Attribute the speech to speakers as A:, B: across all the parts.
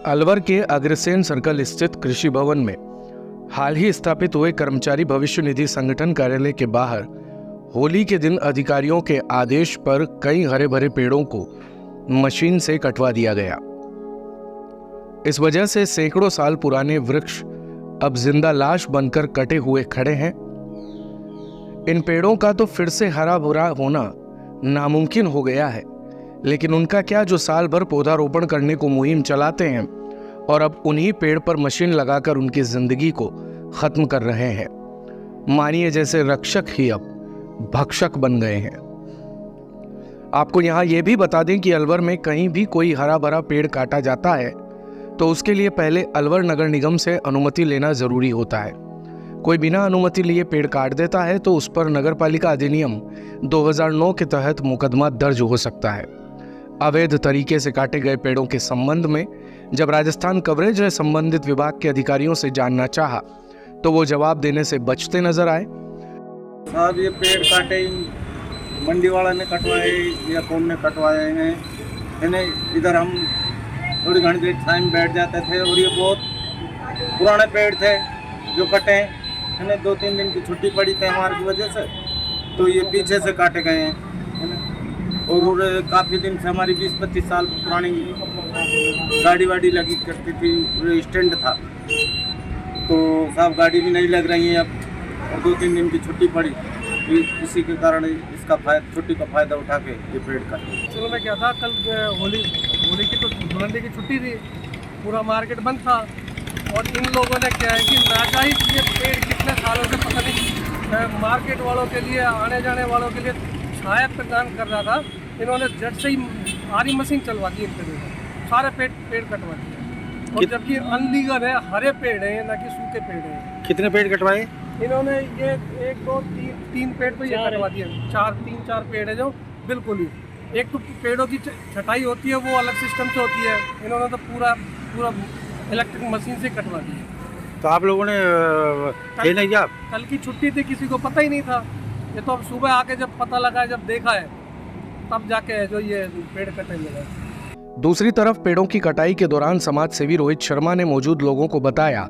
A: अलवर के अग्रसेन सर्कल स्थित कृषि भवन में हाल ही स्थापित हुए कर्मचारी भविष्य निधि संगठन कार्यालय के बाहर होली के दिन अधिकारियों के आदेश पर कई हरे भरे पेड़ों को मशीन से कटवा दिया गया। इस वजह से सैकड़ों साल पुराने वृक्ष अब जिंदा लाश बनकर कटे हुए खड़े हैं। इन पेड़ों का तो फिर से हरा भरा होना नामुमकिन हो गया है, लेकिन उनका क्या जो साल भर पौधारोपण करने को मुहिम चलाते हैं और अब उन्हीं पेड़ पर मशीन लगाकर उनकी जिंदगी को खत्म कर रहे हैं। मानिए जैसे रक्षक ही अब भक्षक बन गए हैं। आपको यहाँ यह भी बता दें कि अलवर में कहीं भी कोई हरा भरा पेड़ काटा जाता है तो उसके लिए पहले अलवर नगर निगम से अनुमति लेना जरूरी होता है। कोई बिना अनुमति लिए पेड़ काट देता है तो उस पर नगरपालिका अधिनियम 2009 के तहत मुकदमा दर्ज हो सकता है। अवैध तरीके से काटे गए पेड़ों के संबंध में जब राजस्थान कवरेज ने संबंधित विभाग के अधिकारियों से जानना चाहा तो वो जवाब देने से बचते नजर आए।
B: साहब ये पेड़ काटे मंडी वाला ने कटवाए या कौन ने कटवाए हैं, इधर हम थोड़ी घंटे देर टाइम बैठ जाते थे और ये बहुत पुराने पेड़ थे जो कटे हैं। 2-3 दिन की छुट्टी पड़ी थी हमारी वजह से, तो ये पीछे से काटे गए हैं। और काफ़ी दिन से हमारी 20-25 साल पुरानी गाड़ी वाड़ी लगी करती थी, स्टैंड था, तो साहब गाड़ी भी नहीं लग रही है अब, और 2-3 दिन की छुट्टी पड़ी, इसी के कारण इसका छुट्टी का फ़ायदा उठा के ये पेड़ काटे।
C: चलो मैं क्या था, कल होली की तो धुलंडी की छुट्टी थी, पूरा मार्केट बंद था और इन लोगों ने क्या है कि नाजायज ये पेड़ कितने सालों से पता नहीं मार्केट वालों के लिए, आने जाने वालों के लिए छाया प्रदान कर रहा था, इन्होंने झट से ही आरी मशीन चलवा दी, इनके लिए सारे पेड़ कटवा दिए। और जबकि अनलीगल है, हरे पेड़ है ना कि सूखे पेड़ है।
B: कितने पेड़ कटवाए
C: इन्होंने? ये 1 2 3 पेड़ तो ये कटवा दिए, 3-4 पेड़ है जो बिल्कुल ही। एक तो पेड़ों की छटाई होती है वो अलग सिस्टम से होती है, इन्होंने तो पूरा इलेक्ट्रिक मशीन से कटवा दी।
B: तो आप लोगों ने नहीं किया?
C: कल की छुट्टी थी, किसी को पता ही नहीं था। ये तो अब सुबह आके जब पता लगा, जब देखा है, तब जाके जो ये पेड़ कटे गए।
A: दूसरी तरफ पेड़ों की कटाई के दौरान समाज सेवी रोहित शर्मा ने मौजूद लोगों को बताया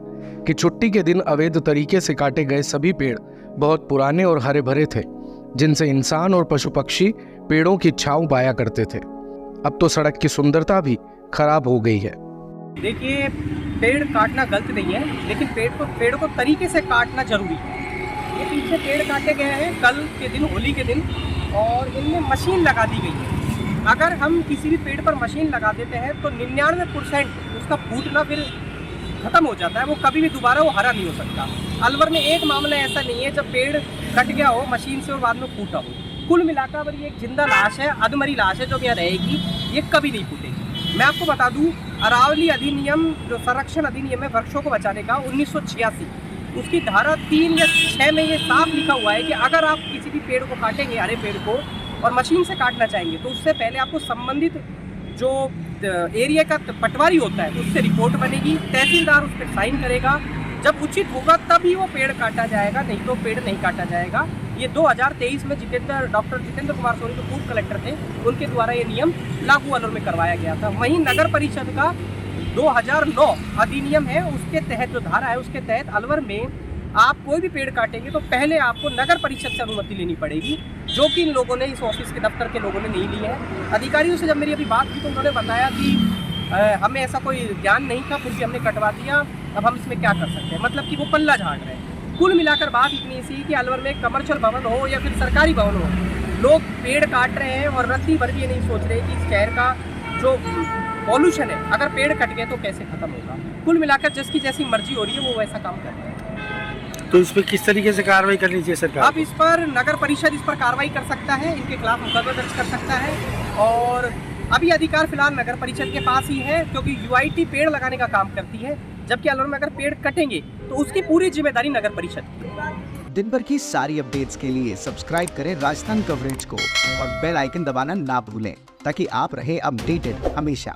A: कि छुट्टी के दिन अवैध तरीके से काटे गए सभी पेड़ बहुत पुराने और हरे भरे थे, जिनसे इंसान और पशु पक्षी पेड़ों की छांव पाया करते थे। अब तो सड़क की सुंदरता भी खराब हो गई है।
D: देखिए, पेड़ काटना गलत नहीं है, लेकिन पेड़ को तरीके से काटना जरूरी है। ये पीछे पेड़ काटे गए हैं कल के दिन, होली के दिन, और इनमें मशीन लगा दी गई है। अगर हम किसी भी पेड़ पर मशीन लगा देते हैं तो 99% उसका फूटना फिर खत्म हो जाता है, वो कभी भी दोबारा वो हरा नहीं हो सकता। अलवर में एक मामला ऐसा नहीं है जब पेड़ कट गया हो मशीन से और बाद में फूटा हो। कुल मिलाकर ये एक जिंदा लाश है, अधमरी लाश है जो यहाँ रहेगी, ये कभी नहीं फूटेगी। मैं आपको बता दूं, अरावली अधिनियम जो संरक्षण अधिनियम है वृक्षों को बचाने का 1986, उसकी धारा 3 या 6 में ये साफ लिखा हुआ है कि अगर आप किसी भी पेड़ को काटेंगे, हरे पेड़ को, और मशीन से काटना चाहेंगे तो उससे पहले आपको संबंधित जो एरिया का पटवारी होता है उससे रिपोर्ट बनेगी, तहसीलदार उस पर साइन करेगा, जब उचित होगा तभी वो पेड़ काटा जाएगा, नहीं तो पेड़ नहीं काटा जाएगा। ये 2023 में डॉक्टर जितेंद्र कुमार सोनी जो पूर्व कलेक्टर थे, उनके द्वारा ये नियम लागू अलवर में करवाया गया था। वहीं नगर परिषद का 2009 अधिनियम है, उसके तहत जो धारा है उसके तहत अलवर में आप कोई भी पेड़ काटेंगे तो पहले आपको नगर परिषद से अनुमति लेनी पड़ेगी, जो कि इन लोगों ने, इस ऑफिस के दफ्तर के लोगों ने नहीं ली है। अधिकारियों से जब मेरी अभी बात की तो उन्होंने बताया कि हमें ऐसा कोई ज्ञान नहीं था, फिर भी हमने कटवा दिया, अब हम इसमें क्या कर सकते हैं, मतलब कि वो पल्ला झाड़ रहे हैं। कुल मिलाकर बात इतनी सी कि अलवर में कमर्शियल भवन हो या फिर सरकारी भवन हो, लोग पेड़ काट रहे हैं और रत्ती भर भी ये नहीं सोच रहे कि इस शहर का जो पॉल्यूशन है, अगर पेड़ कट गए तो कैसे खत्म होगा। कुल मिलाकर जिसकी जैसी मर्जी हो रही है वो वैसा काम कर रहे हैं।
B: तो इस पर किस तरीके से कार्रवाई करनी चाहिए सरकार?
D: अब इस पर नगर परिषद इस पर कार्रवाई कर सकता है, इनके खिलाफ मुकदमा दर्ज कर सकता है, और अभी अधिकार फिलहाल नगर परिषद के पास ही है, क्योंकि यूआईटी पेड़ लगाने का काम करती है, जबकि अलवर में अगर पेड़ कटेंगे तो उसकी पूरी जिम्मेदारी नगर परिषद की।
E: दिन भर की सारी अपडेट्स के लिए सब्सक्राइब करें राजस्थान कवरेज को और बेल आइकन दबाना ना भूलें, ताकि आप रहे अपडेटेड हमेशा।